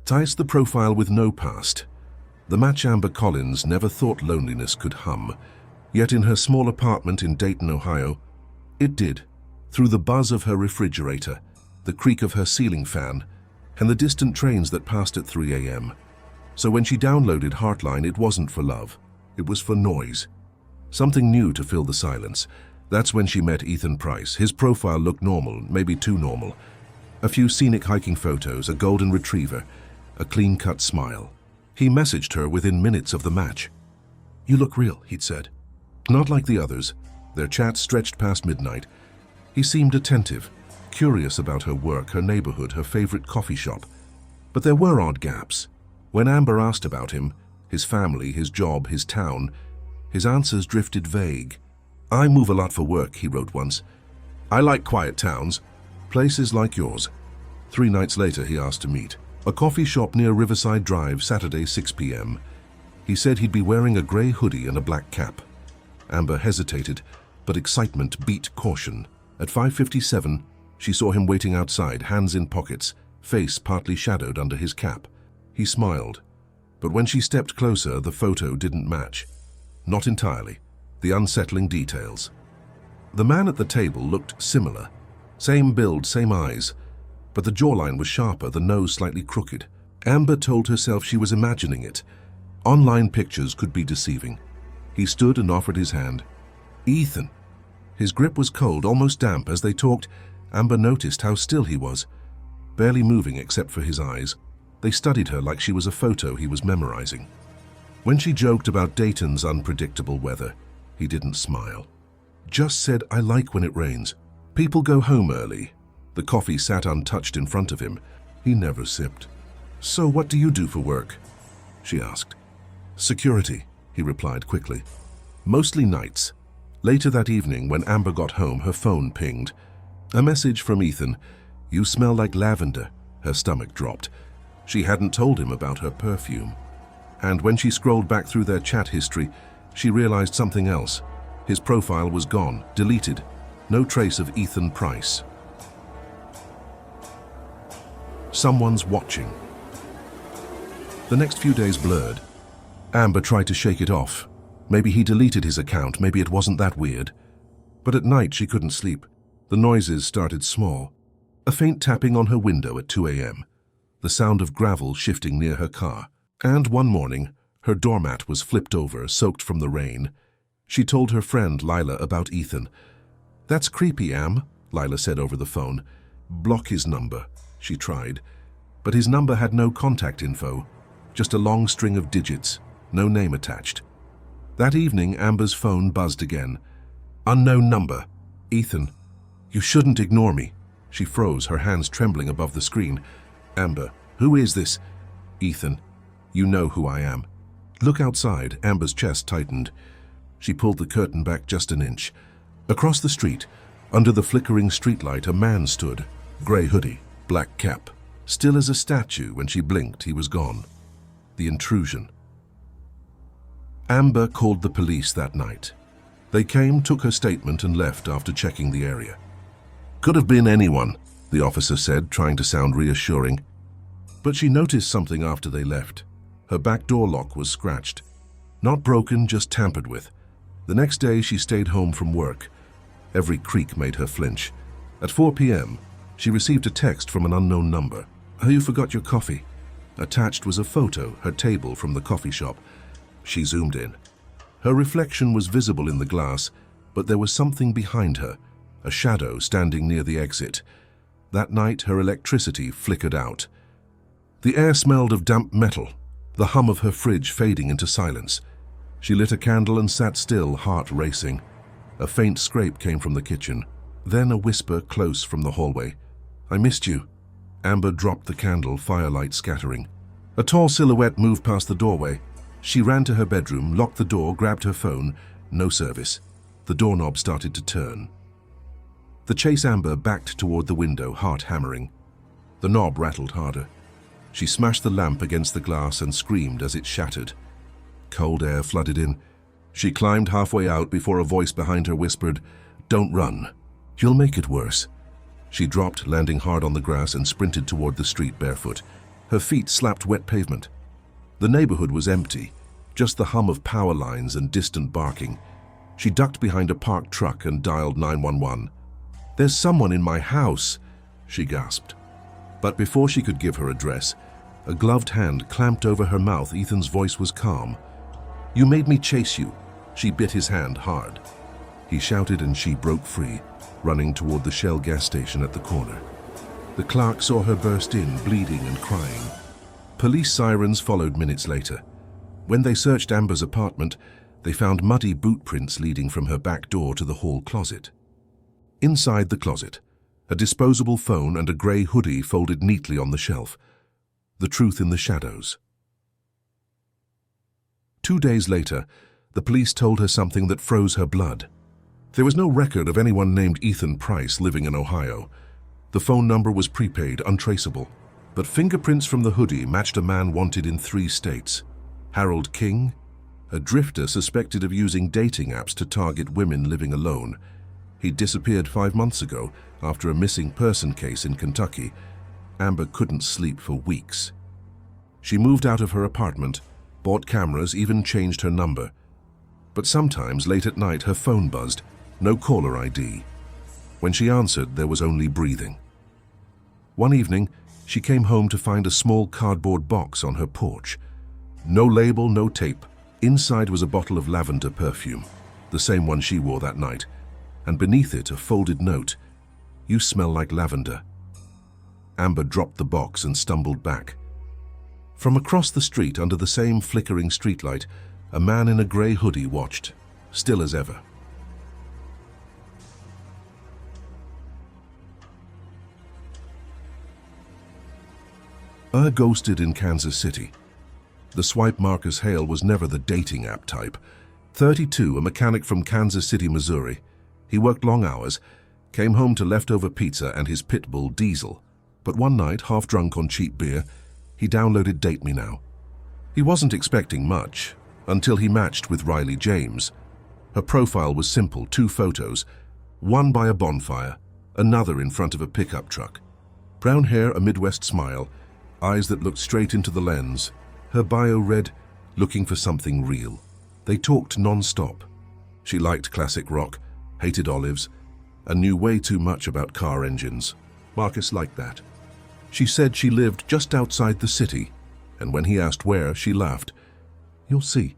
Ties the profile with no past. The match Amber Collins never thought loneliness could hum, yet in her small apartment in Dayton, Ohio, it did, through the buzz of her refrigerator, the creak of her ceiling fan, and the distant trains that passed at 3 a.m. So when she downloaded Heartline, it wasn't for love, it was for noise. Something new to fill the silence. That's when she met Ethan Price. His profile looked normal, maybe too normal. A few scenic hiking photos, a golden retriever, a clean-cut smile. He messaged her within minutes of the match. "You look real," he'd said. Not like the others. Their chat stretched past midnight. He seemed attentive, curious about her work, her neighborhood, her favorite coffee shop. But there were odd gaps. When Amber asked about him, his family, his job, his town, his answers drifted vague. "I move a lot for work," he wrote once. "I like quiet towns, places like yours." 3 nights later, he asked to meet. A coffee shop near Riverside Drive, Saturday, 6 p.m. He said he'd be wearing a gray hoodie and a black cap. Amber hesitated, but excitement beat caution. At 5:57, she saw him waiting outside, hands in pockets, face partly shadowed under his cap. He smiled, but when she stepped closer, the photo didn't match. Not entirely. The unsettling details. The man at the table looked similar. Same build, same eyes, but the jawline was sharper, the nose slightly crooked. Amber told herself she was imagining it. Online pictures could be deceiving. He stood and offered his hand. "Ethan." His grip was cold, almost damp. As they talked, Amber noticed how still he was, barely moving except for his eyes. They studied her like she was a photo he was memorizing. When she joked about Dayton's unpredictable weather, he didn't smile. Just said, "I like when it rains. People go home early." The coffee sat untouched in front of him. He never sipped. "So what do you do for work?" she asked. "Security," he replied quickly. "Mostly nights." Later that evening, when Amber got home, her phone pinged. A message from Ethan. "You smell like lavender." Her stomach dropped. She hadn't told him about her perfume. And when she scrolled back through their chat history, she realized something else. His profile was gone, deleted. No trace of Ethan Price. Someone's watching. The next few days blurred. Amber tried to shake it off. Maybe he deleted his account, maybe it wasn't that weird. But at night she couldn't sleep. The noises started small. A faint tapping on her window at 2 a.m. The sound of gravel shifting near her car. And one morning, her doormat was flipped over, soaked from the rain. She told her friend Lila about Ethan. "That's creepy, Am," Lila said over the phone. "Block his number," she tried. But his number had no contact info, just a long string of digits, no name attached. That evening, Amber's phone buzzed again. "Unknown number. Ethan. You shouldn't ignore me." She froze, her hands trembling above the screen. "Amber, who is this?" "Ethan. You know who I am." "Look outside." Amber's chest tightened. She pulled the curtain back just an inch. Across the street, under the flickering streetlight, a man stood. Gray hoodie, black cap. Still as a statue. When she blinked, he was gone. The intrusion. Amber called the police that night. They came, took her statement, and left after checking the area. "Could have been anyone," the officer said, trying to sound reassuring. But she noticed something after they left. Her back door lock was scratched. Not broken, just tampered with. The next day, she stayed home from work. Every creak made her flinch. At 4 p.m., she received a text from an unknown number. "Oh, you forgot your coffee." Attached was a photo, her table from the coffee shop. She zoomed in. Her reflection was visible in the glass, but there was something behind her, a shadow standing near the exit. That night, her electricity flickered out. The air smelled of damp metal, the hum of her fridge fading into silence. She lit a candle and sat still, heart racing. A faint scrape came from the kitchen, then a whisper close from the hallway. "I missed you." Amber dropped the candle, firelight scattering. A tall silhouette moved past the doorway. She ran to her bedroom, locked the door, grabbed her phone. No service. The doorknob started to turn. The chase Amber backed toward the window, heart hammering. The knob rattled harder. She smashed the lamp against the glass and screamed as it shattered. Cold air flooded in. She climbed halfway out before a voice behind her whispered, "Don't run. You'll make it worse." She dropped, landing hard on the grass, and sprinted toward the street barefoot. Her feet slapped wet pavement. The neighborhood was empty, just the hum of power lines and distant barking. She ducked behind a parked truck and dialed 911. "There's someone in my house," she gasped. But before she could give her address, a gloved hand clamped over her mouth. Ethan's voice was calm. "You made me chase you." She bit his hand hard. He shouted and she broke free, running toward the Shell gas station at the corner. The clerk saw her burst in, bleeding and crying. Police sirens followed minutes later. When they searched Amber's apartment, they found muddy boot prints leading from her back door to the hall closet. Inside the closet, a disposable phone and a grey hoodie folded neatly on the shelf. The truth in the shadows. 2 days later, the police told her something that froze her blood. There was no record of anyone named Ethan Price living in Ohio. The phone number was prepaid, untraceable. But fingerprints from the hoodie matched a man wanted in 3 states. Harold King, a drifter suspected of using dating apps to target women living alone. He disappeared 5 months ago after a missing person case in Kentucky. Amber couldn't sleep for weeks. She moved out of her apartment, bought cameras, even changed her number. But sometimes, late at night, her phone buzzed, no caller ID. When she answered, there was only breathing. One evening, she came home to find a small cardboard box on her porch. No label, no tape. Inside was a bottle of lavender perfume, the same one she wore that night, and beneath it a folded note, "You smell like lavender." Amber dropped the box and stumbled back. From across the street, under the same flickering streetlight, a man in a grey hoodie watched, still as ever. Ghosted in Kansas City. The swipe Marcus Hale was never the dating app type. 32, a mechanic from Kansas City, Missouri. He worked long hours, came home to leftover pizza and his pit bull Diesel. But one night, half drunk on cheap beer, he downloaded Date Me Now. He wasn't expecting much, until he matched with Riley James. Her profile was simple, 2 photos, one by a bonfire, another in front of a pickup truck. Brown hair, a Midwest smile, eyes that looked straight into the lens. Her bio read, "Looking for something real." They talked non-stop. She liked classic rock, hated olives, and knew way too much about car engines. Marcus liked that. She said she lived just outside the city, and when he asked where, she laughed. "You'll see.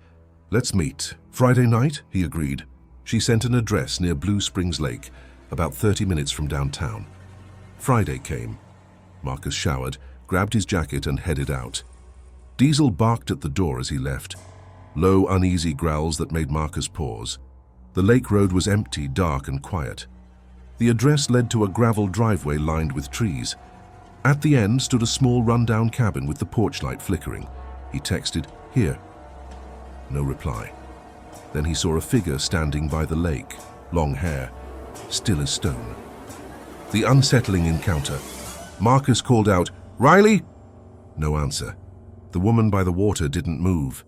Let's meet. Friday night?" he agreed. She sent an address near Blue Springs Lake, about 30 minutes from downtown. Friday came. Marcus showered, grabbed his jacket and headed out. Diesel barked at the door as he left. Low, uneasy growls that made Marcus pause. The lake road was empty, dark and quiet. The address led to a gravel driveway lined with trees. At the end stood a small rundown cabin with the porch light flickering. He texted, "Here." No reply. Then he saw a figure standing by the lake, long hair, still as stone. The unsettling encounter. Marcus called out, "Riley?" No answer. The woman by the water didn't move.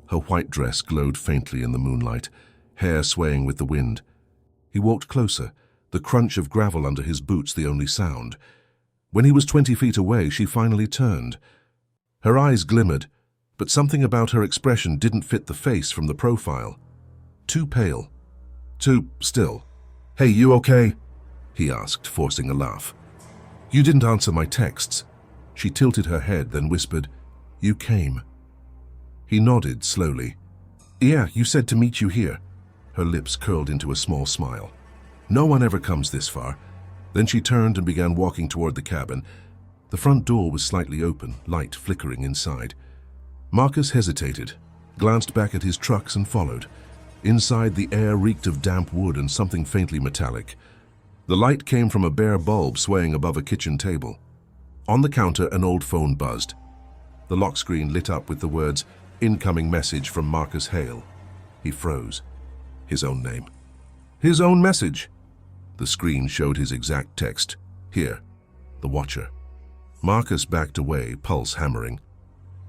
Her white dress glowed faintly in the moonlight, hair swaying with the wind. He walked closer, the crunch of gravel under his boots the only sound. When he was 20 feet away, she finally turned. Her eyes glimmered, but something about her expression didn't fit the face from the profile. Too pale. Too still. "Hey, you okay?" he asked, forcing a laugh. "You didn't answer my texts." She tilted her head, then whispered, "You came." He nodded slowly. "Yeah, you said to meet you here." Her lips curled into a small smile. "No one ever comes this far." Then she turned and began walking toward the cabin. The front door was slightly open, light flickering inside. Marcus hesitated, glanced back at his trucks and followed. Inside, the air reeked of damp wood and something faintly metallic. The light came from a bare bulb swaying above a kitchen table. On the counter, an old phone buzzed. The lock screen lit up with the words, "Incoming message from Marcus Hale." He froze. His own name. His own message. The screen showed his exact text. "Here, the Watcher." Marcus backed away, pulse hammering.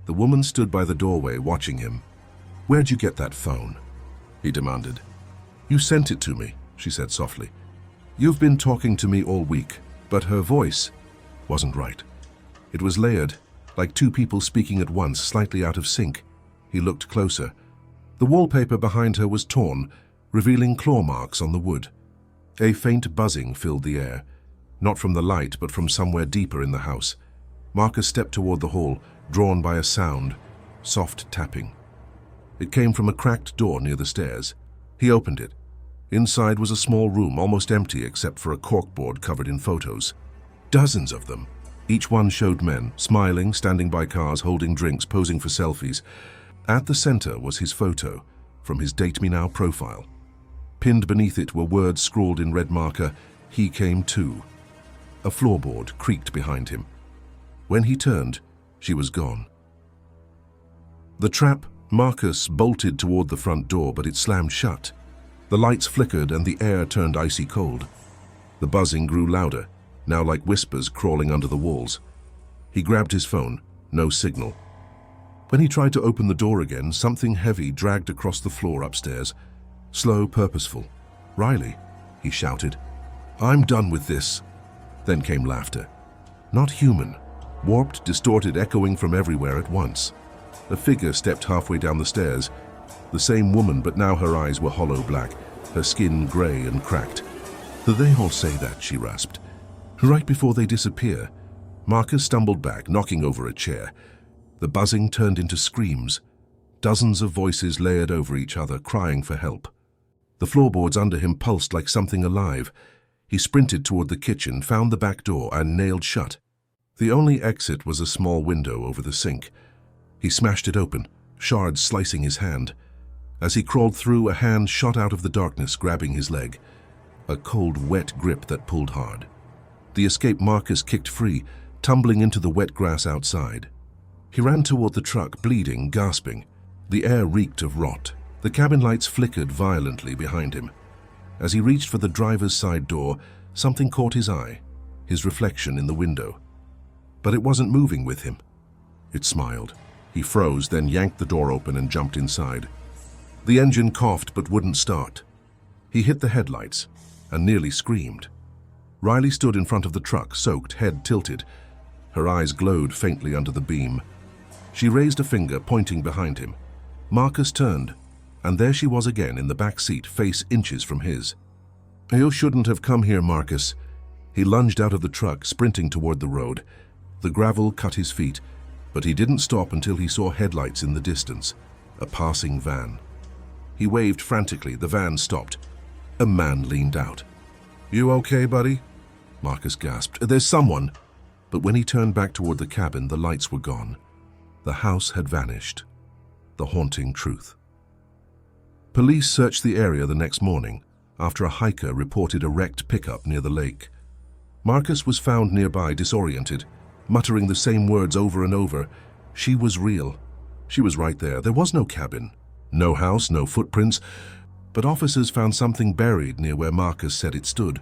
The woman stood by the doorway, watching him. "Where'd you get that phone?" he demanded. "You sent it to me," she said softly. "You've been talking to me all week," but her voice wasn't right. It was layered, like two people speaking at once, slightly out of sync. He looked closer. The wallpaper behind her was torn, revealing claw marks on the wood. A faint buzzing filled the air, not from the light but from somewhere deeper in the house. Marcus stepped toward the hall, drawn by a sound, soft tapping. It came from a cracked door near the stairs. He opened it. Inside was a small room, almost empty except for a corkboard covered in photos. Dozens of them. Each one showed men, smiling, standing by cars, holding drinks, posing for selfies. At the center was his photo, from his Date Me Now profile. Pinned beneath it were words scrawled in red marker, "He came too." A floorboard creaked behind him. When he turned, she was gone. The trap, Marcus bolted toward the front door, but it slammed shut. The lights flickered and the air turned icy cold. The buzzing grew louder, now like whispers crawling under the walls. He grabbed his phone, no signal. When he tried to open the door again, something heavy dragged across the floor upstairs. Slow, purposeful. "Riley," he shouted. "I'm done with this." Then came laughter. Not human. Warped, distorted, echoing from everywhere at once. A figure stepped halfway down the stairs. The same woman, but now her eyes were hollow black, her skin gray and cracked. "Do they all say that?" she rasped. Right before they disappear, Marcus stumbled back, knocking over a chair. The buzzing turned into screams. Dozens of voices layered over each other, crying for help. The floorboards under him pulsed like something alive. He sprinted toward the kitchen, found the back door, and nailed shut. The only exit was a small window over the sink. He smashed it open, shards slicing his hand. As he crawled through, a hand shot out of the darkness, grabbing his leg. A cold, wet grip that pulled hard. The escaped Marcus kicked free, tumbling into the wet grass outside. He ran toward the truck, bleeding, gasping. The air reeked of rot. The cabin lights flickered violently behind him. As he reached for the driver's side door, something caught his eye, his reflection in the window. But it wasn't moving with him. It smiled. He froze, then yanked the door open and jumped inside. The engine coughed but wouldn't start. He hit the headlights and nearly screamed. Riley stood in front of the truck, soaked, head tilted. Her eyes glowed faintly under the beam. She raised a finger, pointing behind him. Marcus turned, and there she was again in the back seat, face inches from his. "You shouldn't have come here, Marcus." He lunged out of the truck, sprinting toward the road. The gravel cut his feet, but he didn't stop until he saw headlights in the distance, a passing van. He waved frantically. The van stopped. A man leaned out. "You okay, buddy?" Marcus gasped. "There's someone." But when he turned back toward the cabin, the lights were gone. The house had vanished. The haunting truth. Police searched the area the next morning after a hiker reported a wrecked pickup near the lake. Marcus was found nearby, disoriented, muttering the same words over and over. She was real. She was right there. There was no cabin, no house, no footprints. But officers found something buried near where Marcus said it stood.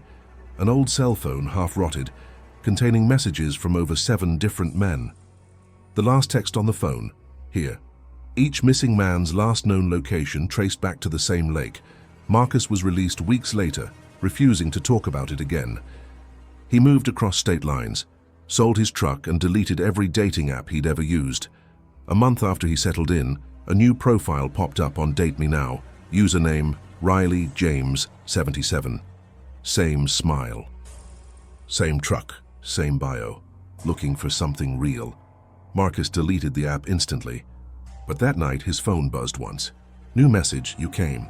An old cell phone, half-rotted, containing messages from over 7 different men. The last text on the phone, here. Each missing man's last known location traced back to the same lake. Marcus was released weeks later, refusing to talk about it again. He moved across state lines, sold his truck, and deleted every dating app he'd ever used. A month after he settled in, a new profile popped up on Date Me Now. Username, Riley James 77. Same smile. Same truck, same bio. Looking for something real. Marcus deleted the app instantly. But that night, his phone buzzed once. New message, you came.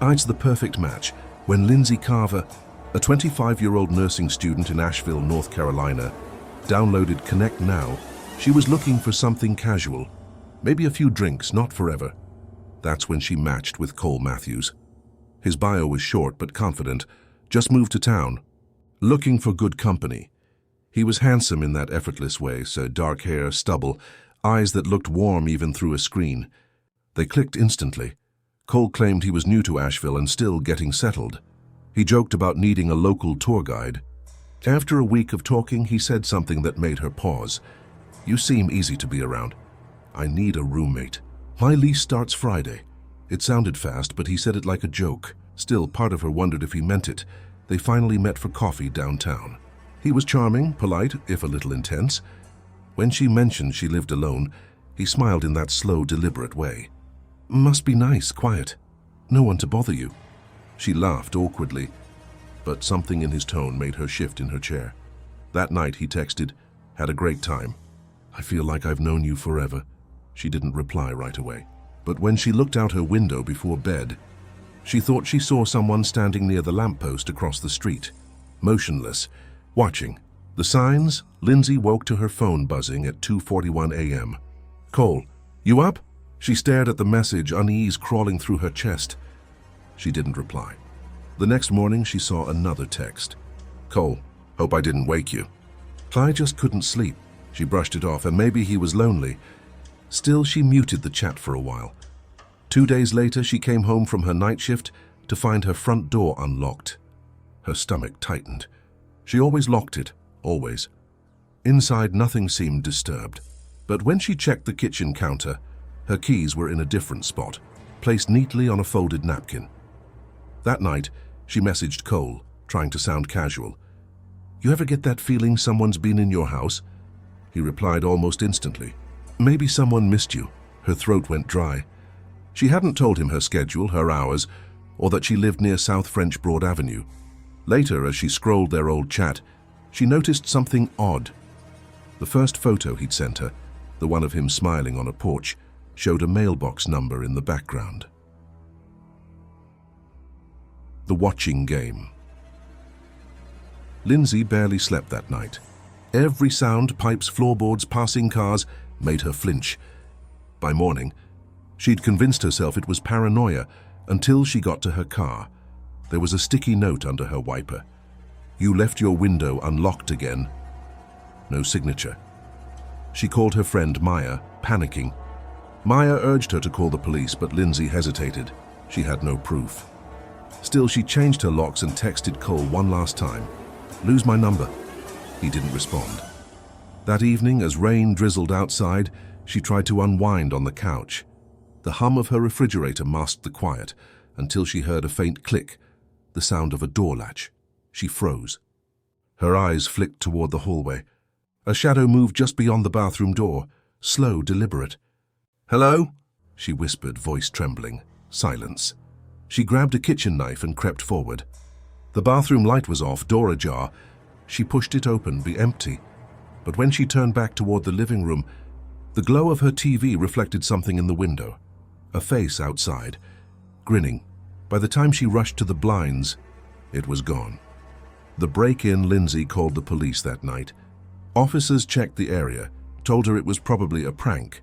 It's the perfect match when Lindsay Carver, a 25-year-old nursing student in Asheville, North Carolina, downloaded Connect Now. She was looking for something casual, maybe a few drinks, not forever. That's when she matched with Cole Matthews. His bio was short but confident. Just moved to town. Looking for good company. He was handsome in that effortless way, so dark hair, stubble, eyes that looked warm even through a screen. They clicked instantly. Cole claimed he was new to Asheville and still getting settled. He joked about needing a local tour guide. After a week of talking, he said something that made her pause. "You seem easy to be around. I need a roommate. My lease starts Friday." It sounded fast, but he said it like a joke. Still, part of her wondered if he meant it. They finally met for coffee downtown. He was charming, polite, if a little intense. When she mentioned she lived alone, he smiled in that slow, deliberate way. "Must be nice, quiet. No one to bother you." She laughed awkwardly, but something in his tone made her shift in her chair. That night he texted, "Had a great time. I feel like I've known you forever." She didn't reply right away. But when she looked out her window before bed, she thought she saw someone standing near the lamppost across the street, motionless, watching. The signs? Lindsay woke to her phone buzzing at 2:41 a.m. "Cole, you up?" She stared at the message, unease crawling through her chest. She didn't reply. The next morning she saw another text. "Cole, hope I didn't wake you." Clyde just couldn't sleep. She brushed it off, and maybe he was lonely. Still, she muted the chat for a while. 2 days later, she came home from her night shift to find her front door unlocked. Her stomach tightened. She always locked it, always. Inside, nothing seemed disturbed. But when she checked the kitchen counter, her keys were in a different spot, placed neatly on a folded napkin. That night, she messaged Cole, trying to sound casual. "You ever get that feeling someone's been in your house?" He replied almost instantly. "Maybe someone missed you." Her throat went dry. She hadn't told him her schedule, her hours, or that she lived near South French Broad Avenue. Later, as she scrolled their old chat, she noticed something odd. The first photo he'd sent her, the one of him smiling on a porch, showed a mailbox number in the background. The watching game. Lindsay barely slept that night. Every sound, pipes, floorboards, passing cars, made her flinch. By morning, she'd convinced herself it was paranoia until she got to her car. There was a sticky note under her wiper. "You left your window unlocked again." No signature. She called her friend Maya, panicking. Maya urged her to call the police, but Lindsay hesitated. She had no proof. Still, she changed her locks and texted Cole one last time. "Lose my number." He didn't respond. That evening, as rain drizzled outside, she tried to unwind on the couch. The hum of her refrigerator masked the quiet until she heard a faint click, the sound of a door latch. She froze. Her eyes flicked toward the hallway. A shadow moved just beyond the bathroom door, slow, deliberate. "Hello?" she whispered, voice trembling. Silence. She grabbed a kitchen knife and crept forward. The bathroom light was off, door ajar. She pushed it open, be empty. But when she turned back toward the living room, the glow of her TV reflected something in the window. A face outside, grinning. By the time she rushed to the blinds, it was gone. The break-in, Lindsay called the police that night. Officers checked the area, told her it was probably a prank.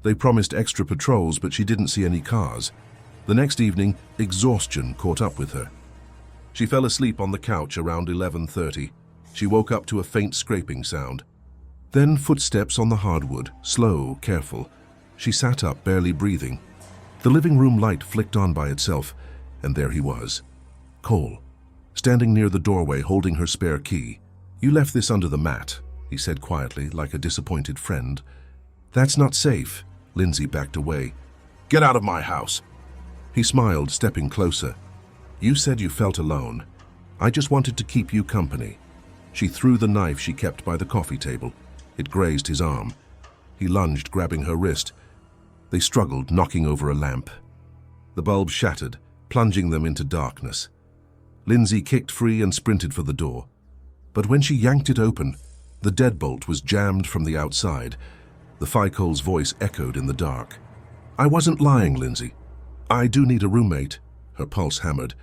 They promised extra patrols, but she didn't see any cars. The next evening, exhaustion caught up with her. She fell asleep on the couch around 11:30. She woke up to a faint scraping sound. Then footsteps on the hardwood, slow, careful. She sat up, barely breathing. The living room light flicked on by itself, and there he was. Cole, standing near the doorway holding her spare key. "You left this under the mat," he said quietly, like a disappointed friend. "That's not safe." Lindsay backed away. "Get out of my house." He smiled, stepping closer. "You said you felt alone. I just wanted to keep you company." She threw the knife she kept by the coffee table. It grazed his arm. He lunged, grabbing her wrist. They struggled, knocking over a lamp. The bulb shattered, plunging them into darkness. Lindsay kicked free and sprinted for the door. But when she yanked it open, the deadbolt was jammed from the outside. The Ficole's voice echoed in the dark. "I wasn't lying, Lindsay. I do need a roommate." Her pulse hammered.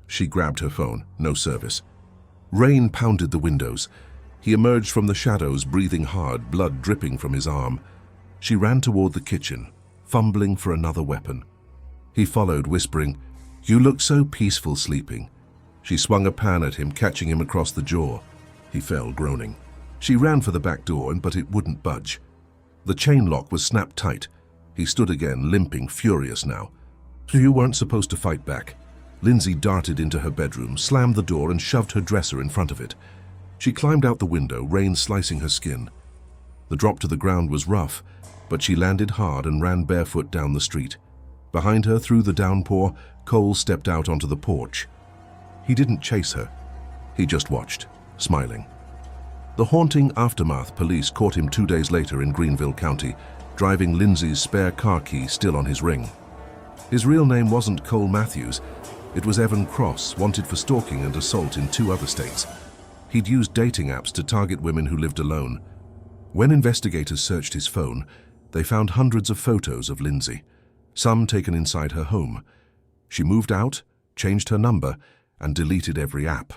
She grabbed her phone. No service. Rain pounded the windows. He emerged from the shadows, breathing hard, blood dripping from his arm. She ran toward the kitchen, fumbling for another weapon. He followed, whispering, "You look so peaceful sleeping." She swung a pan at him, catching him across the jaw. He fell, groaning. She ran for the back door, but it wouldn't budge. The chain lock was snapped tight. He stood again, limping, furious now. "You weren't supposed to fight back." Lindsay darted into her bedroom, slammed the door, and shoved her dresser in front of it. She climbed out the window, rain slicing her skin. The drop to the ground was rough, but she landed hard and ran barefoot down the street. Behind her, through the downpour, Cole stepped out onto the porch. He didn't chase her. He just watched, smiling. The haunting aftermath police caught him 2 days later in Greenville County, driving Lindsay's spare car key still on his ring. His real name wasn't Cole Matthews. It was Evan Cross, wanted for stalking and assault in 2 other states. He'd used dating apps to target women who lived alone. When investigators searched his phone, they found hundreds of photos of Lindsay, some taken inside her home. She moved out, changed her number, and deleted every app.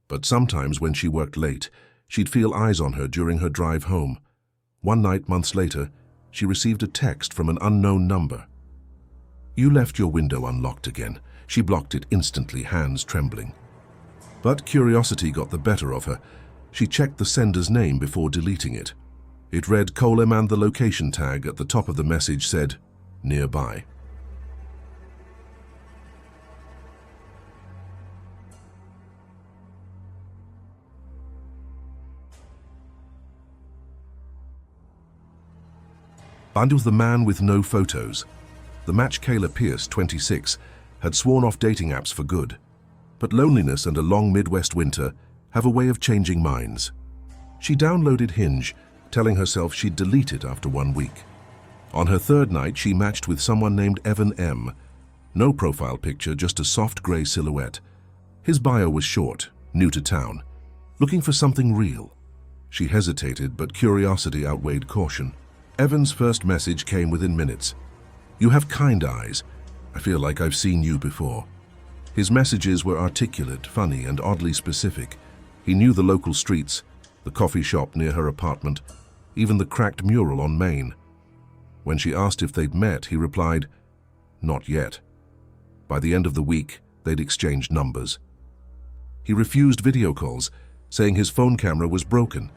But sometimes when she worked late, she'd feel eyes on her during her drive home. One night, months later, she received a text from an unknown number. "You left your window unlocked again." She blocked it instantly, hands trembling. But curiosity got the better of her. She checked the sender's name before deleting it. It read Colem, and the location tag at the top of the message said, "Nearby." And was the man with no photos. The match Kayla Pierce, 26, had sworn off dating apps for good. But loneliness and a long Midwest winter have a way of changing minds. She downloaded Hinge, telling herself she'd delete it after 1 week. On her 3rd night, she matched with someone named Evan M. No profile picture, just a soft gray silhouette. His bio was short, new to town, looking for something real. She hesitated, but curiosity outweighed caution. Evan's first message came within minutes. "You have kind eyes. I feel like I've seen you before." His messages were articulate, funny, and oddly specific. He knew the local streets, the coffee shop near her apartment, even the cracked mural on Main. When she asked if they'd met, he replied, "Not yet." By the end of the week, they'd exchanged numbers. He refused video calls, saying his phone camera was broken.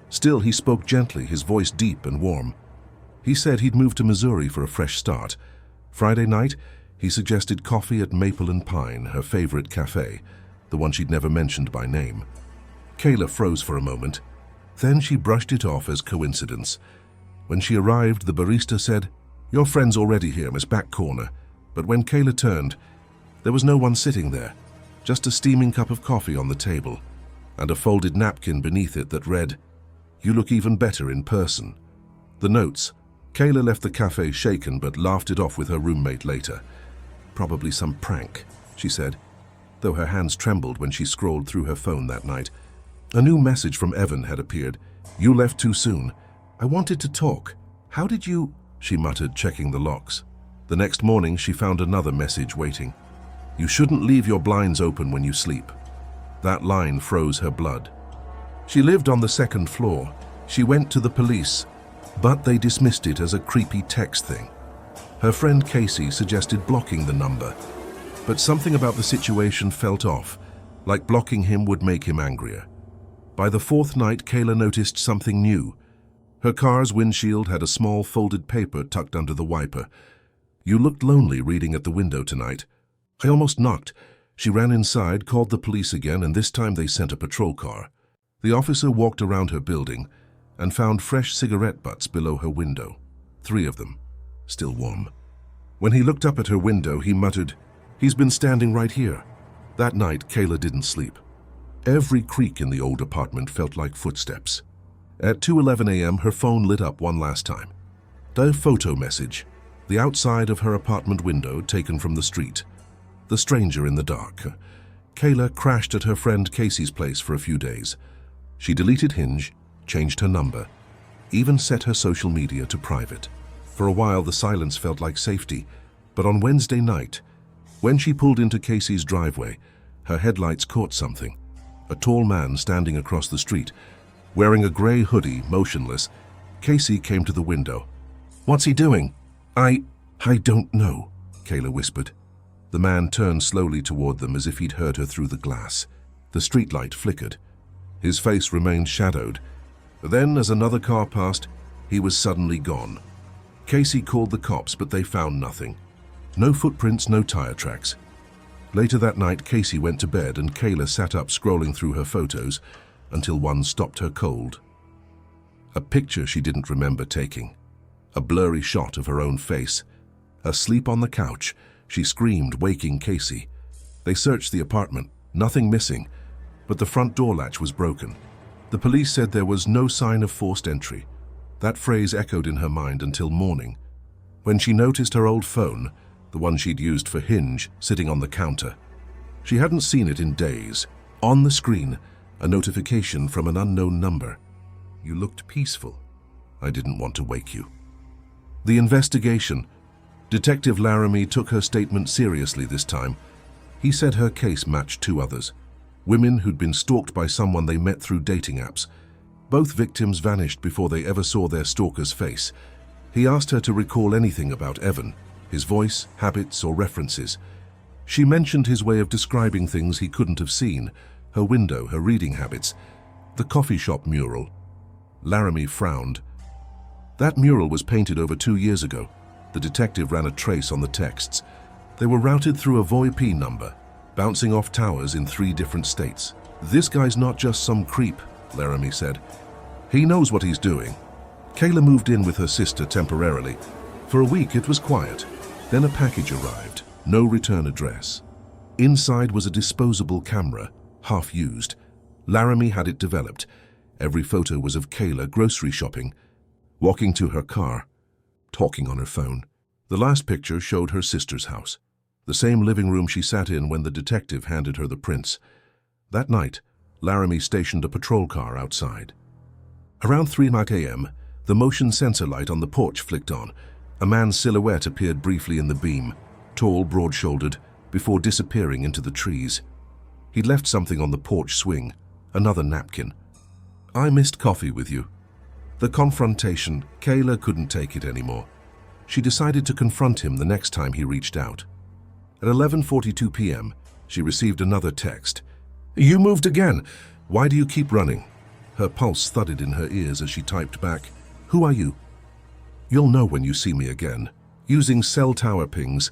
Still, he spoke gently, his voice deep and warm. He said he'd moved to Missouri for a fresh start. Friday night, he suggested coffee at Maple and Pine, her favorite cafe, the one she'd never mentioned by name. Kayla froze for a moment. Then she brushed it off as coincidence. When she arrived, the barista said, "Your friend's already here, Miss Back Corner." But when Kayla turned, there was no one sitting there, just a steaming cup of coffee on the table, and a folded napkin beneath it that read, "You look even better in person." The notes. Kayla left the cafe shaken but laughed it off with her roommate later. "Probably some prank," she said, though her hands trembled when she scrolled through her phone that night. A new message from Evan had appeared. "You left too soon. I wanted to talk. How did you—" she muttered, checking the locks. The next morning, she found another message waiting. "You shouldn't leave your blinds open when you sleep." That line froze her blood. She lived on the 2nd floor. She went to the police, but they dismissed it as a creepy text thing. Her friend Casey suggested blocking the number, but something about the situation felt off, like blocking him would make him angrier. By the 4th night, Kayla noticed something new. Her car's windshield had a small folded paper tucked under the wiper. "You looked lonely reading at the window tonight." I almost knocked. She ran inside, called the police again, and this time they sent a patrol car. The officer walked around her building and found fresh cigarette butts below her window. 3 of them, still warm. When he looked up at her window, he muttered, "He's been standing right here." That night, Kayla didn't sleep. Every creak in the old apartment felt like footsteps. At 2:11 a.m., her phone lit up one last time. A photo message. The outside of her apartment window taken from the street. The stranger in the dark. Kayla crashed at her friend Casey's place for a few days. She deleted Hinge, changed her number, even set her social media to private. For a while, the silence felt like safety, but on Wednesday night, when she pulled into Casey's driveway, her headlights caught something. A tall man standing across the street, wearing a gray hoodie, motionless. Casey came to the window. "What's he doing?" I don't know," Kayla whispered. The man turned slowly toward them as if he'd heard her through the glass. The streetlight flickered. His face remained shadowed. Then, as another car passed, he was suddenly gone. Casey called the cops, but they found nothing. No footprints, no tire tracks. Later that night, Casey went to bed and Kayla sat up scrolling through her photos until one stopped her cold. A picture she didn't remember taking. A blurry shot of her own face. Asleep on the couch, she screamed, waking Casey. They searched the apartment, nothing missing, but the front door latch was broken. The police said there was no sign of forced entry. That phrase echoed in her mind until morning, when she noticed her old phone, the one she'd used for Hinge, sitting on the counter. She hadn't seen it in days. On the screen, a notification from an unknown number. "You looked peaceful. I didn't want to wake you." The investigation. Detective Laramie took her statement seriously this time. He said her case matched two others. Women who'd been stalked by someone they met through dating apps. Both victims vanished before they ever saw their stalker's face. He asked her to recall anything about Evan, his voice, habits, or references. She mentioned his way of describing things he couldn't have seen, her window, her reading habits, the coffee shop mural. Laramie frowned. That mural was painted over 2 years ago. The detective ran a trace on the texts. They were routed through a VoIP number, bouncing off towers in 3 different states. "This guy's not just some creep," Laramie said. "He knows what he's doing." Kayla moved in with her sister temporarily. For a week it was quiet. Then a package arrived, no return address. Inside was a disposable camera, half used. Laramie had it developed. Every photo was of Kayla grocery shopping, walking to her car, talking on her phone. The last picture showed her sister's house, the same living room she sat in when the detective handed her the prints. That night, Laramie stationed a patrol car outside. Around 3 a.m., the motion sensor light on the porch flicked on. A man's silhouette appeared briefly in the beam, tall, broad-shouldered, before disappearing into the trees. He'd left something on the porch swing, another napkin. "I missed coffee with you." The confrontation, Kayla couldn't take it anymore. She decided to confront him the next time he reached out. At 11:42 p.m., she received another text. "You moved again. Why do you keep running?" Her pulse thudded in her ears as she typed back, "Who are you?" "You'll know when you see me again." Using cell tower pings,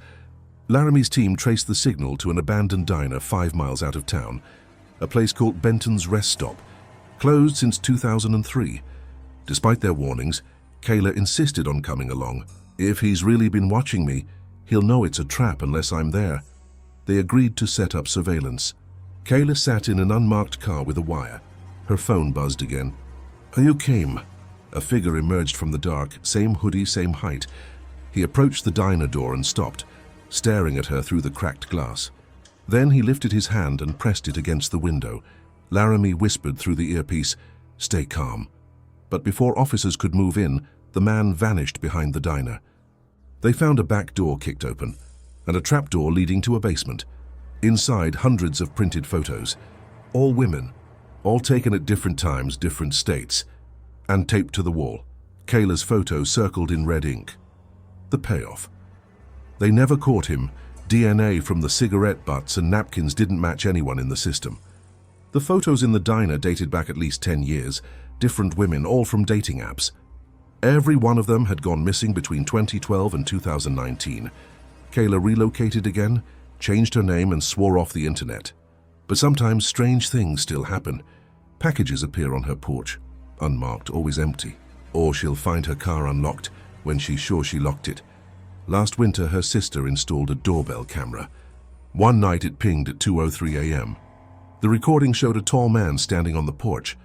Laramie's team traced the signal to an abandoned diner 5 miles out of town, a place called Benton's Rest Stop, closed since 2003. Despite their warnings, Kayla insisted on coming along. "If he's really been watching me, he'll know it's a trap unless I'm there." They agreed to set up surveillance. Kayla sat in an unmarked car with a wire. Her phone buzzed again. "You came." A figure emerged from the dark, same hoodie, same height. He approached the diner door and stopped, staring at her through the cracked glass. Then he lifted his hand and pressed it against the window. Laramie whispered through the earpiece, "Stay calm." But before officers could move in, the man vanished behind the diner. They found a back door kicked open, and a trapdoor leading to a basement. Inside, hundreds of printed photos, all women, all taken at different times, different states, and taped to the wall. Kayla's photo circled in red ink. The payoff. They never caught him. DNA from the cigarette butts and napkins didn't match anyone in the system. The photos in the diner dated back at least 10 years, different women, all from dating apps. Every one of them had gone missing between 2012 and 2019. Kayla relocated again, changed her name and swore off the internet. But sometimes strange things still happen. Packages appear on her porch, unmarked, always empty. Or she'll find her car unlocked when she's sure she locked it. Last winter, her sister installed a doorbell camera. One night it pinged at 2:03 a.m. The recording showed a tall man standing on the porch.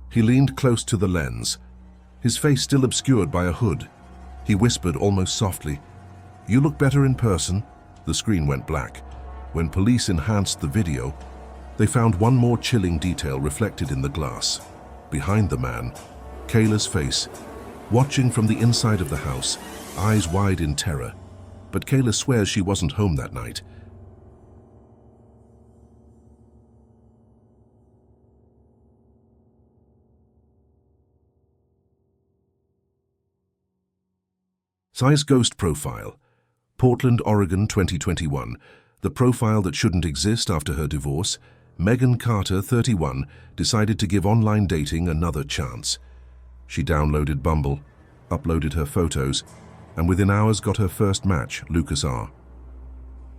He leaned close to the lens, his face still obscured by a hood. He whispered almost softly, "You look better in person." The screen went black. When police enhanced the video, they found one more chilling detail reflected in the glass. Behind the man, Kayla's face, watching from the inside of the house, eyes wide in terror. But Kayla swears she wasn't home that night. Size Ghost Profile. Portland, Oregon, 2021. The profile that shouldn't exist after her divorce. Megan Carter, 31, decided to give online dating another chance. She downloaded Bumble, uploaded her photos, and within hours got her first match, Lucas R.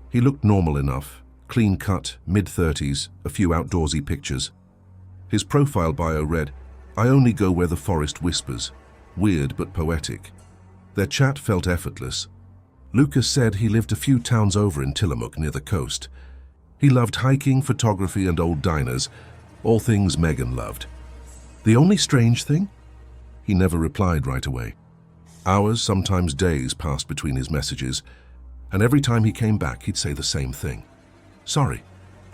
He looked normal enough, clean-cut, mid-30s, a few outdoorsy pictures. His profile bio read, "I only go where the forest whispers." Weird but poetic. Their chat felt effortless. Lucas said he lived a few towns over in Tillamook near the coast. He loved hiking, photography, and old diners, all things Megan loved. The only strange thing? He never replied right away. Hours, sometimes days, passed between his messages, and every time he came back, he'd say the same thing. "Sorry,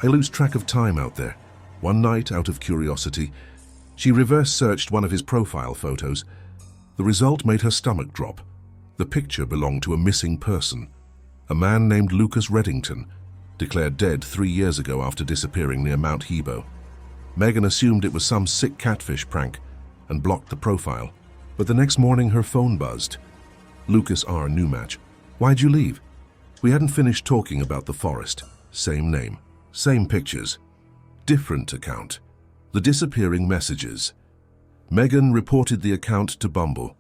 I lose track of time out there." One night, out of curiosity, she reverse-searched one of his profile photos. The result made her stomach drop. The picture belonged to a missing person, a man named Lucas Reddington, declared dead 3 years ago after disappearing near Mount Hebo. Megan assumed it was some sick catfish prank and blocked the profile. But the next morning her phone buzzed. "Lucas R. new match. Why'd you leave?" We hadn't finished talking about the forest. Same name, same pictures. Different account. The disappearing messages. Megan reported the account to Bumble.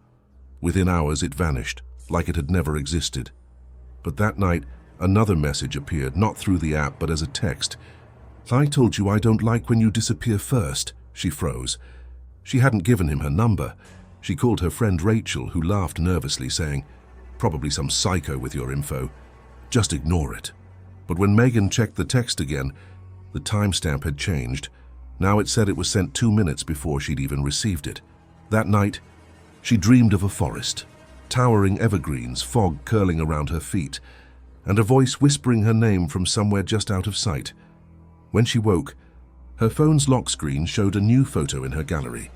Within hours it vanished, like it had never existed. But that night, another message appeared, not through the app but as a text. "I told you I don't like when you disappear first." She froze. She hadn't given him her number. She called her friend Rachel, who laughed nervously, saying, "Probably some psycho with your info. Just ignore it." But when Megan checked the text again, the timestamp had changed. Now it said it was sent 2 minutes before she'd even received it. That night, she dreamed of a forest, towering evergreens, fog curling around her feet, and a voice whispering her name from somewhere just out of sight. When she woke, her phone's lock screen showed a new photo in her gallery,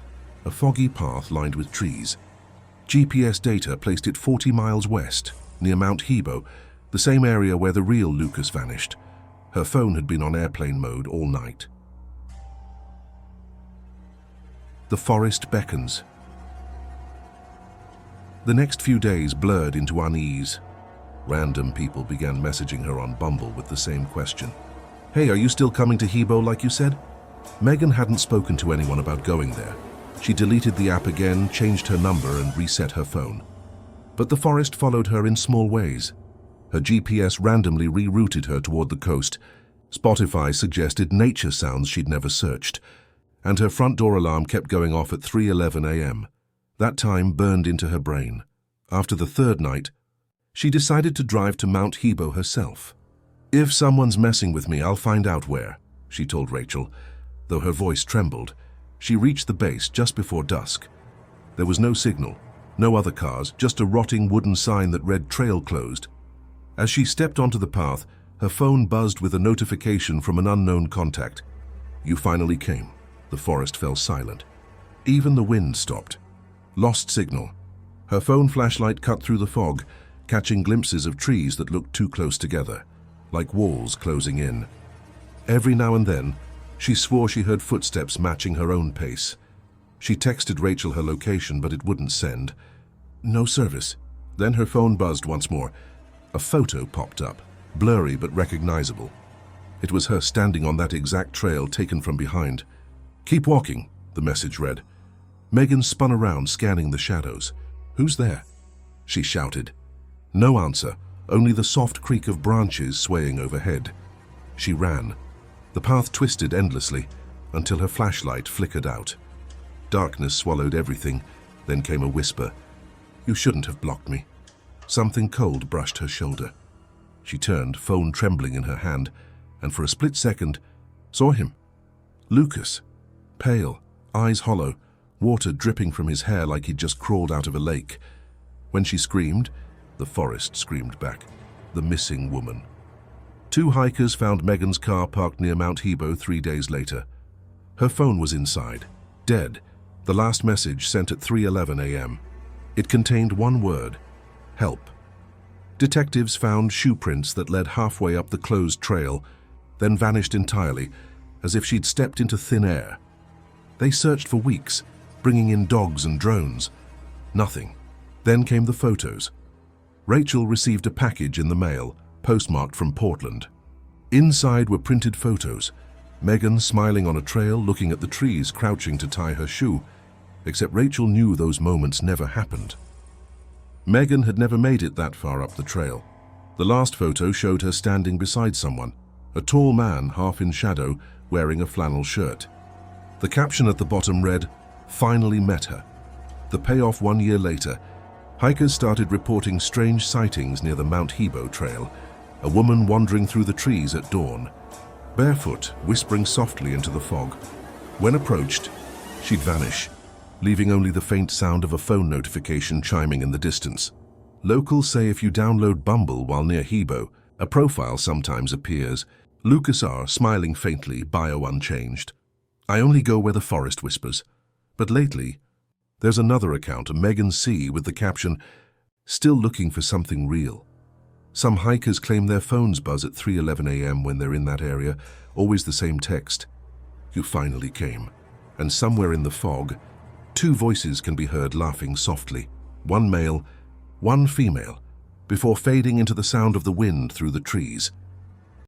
a foggy path lined with trees. GPS data placed it 40 miles west, near Mount Hebo, the same area where the real Lucas vanished. Her phone had been on airplane mode all night. The forest beckons. The next few days blurred into unease. Random people began messaging her on Bumble with the same question. "Hey, are you still coming to Hebo like you said?" Megan hadn't spoken to anyone about going there. She deleted the app again, changed her number, and reset her phone. But the forest followed her in small ways. Her GPS randomly rerouted her toward the coast. Spotify suggested nature sounds she'd never searched. And her front door alarm kept going off at 3:11 a.m. That time burned into her brain. After the third night, she decided to drive to Mount Hebo herself. "If someone's messing with me, I'll find out where," she told Rachel. Though her voice trembled, she reached the base just before dusk. There was no signal, no other cars, just a rotting wooden sign that read "Trail Closed." As she stepped onto the path, her phone buzzed with a notification from an unknown contact. "You finally came." The forest fell silent. Even the wind stopped. Lost signal. Her phone flashlight cut through the fog, catching glimpses of trees that looked too close together, like walls closing in. Every now and then, she swore she heard footsteps matching her own pace. She texted Rachel her location, but it wouldn't send. No service. Then her phone buzzed once more. A photo popped up, blurry but recognizable. It was her standing on that exact trail taken from behind. "Keep walking," the message read. Megan spun around, scanning the shadows. "Who's there?" she shouted. No answer, only the soft creak of branches swaying overhead. She ran. The path twisted endlessly until her flashlight flickered out. Darkness swallowed everything, then came a whisper. "You shouldn't have blocked me." Something cold brushed her shoulder. She turned, phone trembling in her hand, and for a split second, saw him. Lucas. Pale, eyes hollow, water dripping from his hair like he'd just crawled out of a lake. When she screamed, the forest screamed back. The missing woman. 2 hikers found Megan's car parked near Mount Hebo 3 days later. Her phone was inside, dead, the last message sent at 3:11 a.m. It contained one word: help. Detectives found shoe prints that led halfway up the closed trail, then vanished entirely, as if she'd stepped into thin air. They searched for weeks, bringing in dogs and drones. Nothing. Then came the photos. Rachel received a package in the mail, postmarked from Portland. Inside were printed photos. Megan smiling on a trail, looking at the trees, crouching to tie her shoe. Except Rachel knew those moments never happened. Megan had never made it that far up the trail. The last photo showed her standing beside someone, a tall man, half in shadow, wearing a flannel shirt. The caption at the bottom read, "Finally met her." The payoff 1 year later, Hikers started reporting strange sightings near the Mount Hebo trail, a woman wandering through the trees at dawn, barefoot, whispering softly into the fog. When approached, she'd vanish, leaving only the faint sound of a phone notification chiming in the distance. Locals say if you download Bumble while near Hebo, a profile sometimes appears. Lucas R., smiling faintly, bio unchanged. I only go where the forest whispers. But lately, there's another account, a Megan C., with the caption, still looking for something real. Some hikers claim their phones buzz at 3:11 a.m. when they're in that area, always the same text. You finally came. And somewhere in the fog, two voices can be heard laughing softly, one male, one female, before fading into the sound of the wind through the trees.